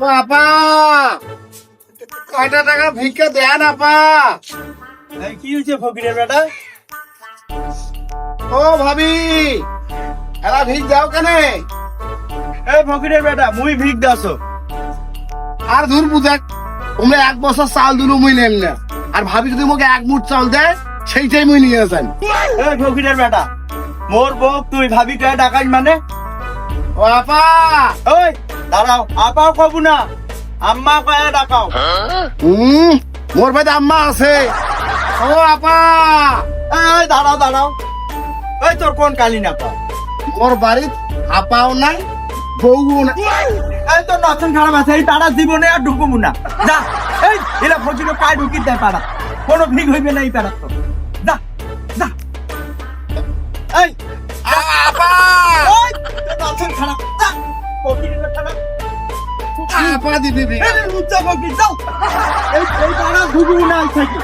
ও আপা, কয়টা টাকা ভিক্ষা দেন আপা? কি হয়েছে ফকিরের বেটা? ও ভাবি, এরা ভিক দাও কেনে? এই ফকিরের বেটা, মুই ভিক দাসো। আর ধুর বুঝাক, তোমরা 1 বছর চাল দিলু মুই নেম না, আর ভাবি যদি মোকে 1 মুঠ চাল দেয় সেইটাই মুই নিয়ে যান। এই ফকিরের বেটা, মোর বউ তুই ভাবি কয়ে ডাকাই মানে? ও আপা, ওই দাঁড়াও, আপাও কবু না, আম্মা কয়ে ডাকাও। মোর বাড়িতে আম্মা আছে। ও আপা, এই দাঁড়াও দাঁড়াও, ওই তোর কোন কালি না পাও? মোর বাড়িত আপাও নাই, বউও নাই। এই তোর নতুন খারাপ আছে, এই পাড়া জীবনে আর ঢুকবো না। যা, এই এরা ফকির কায় ঢুকি দেয় পাড়া, কোনো ভিক হইবে না এই পাড়া তো। যা যা, এই আপা, ওই তোর নতুন খারাপ, যা ফকিরের বেটা না। আপা দিবি ভিক। এই লুচ্চা ফকির, যাও, এই পাড়া ঢুকবো না আজ থেকে।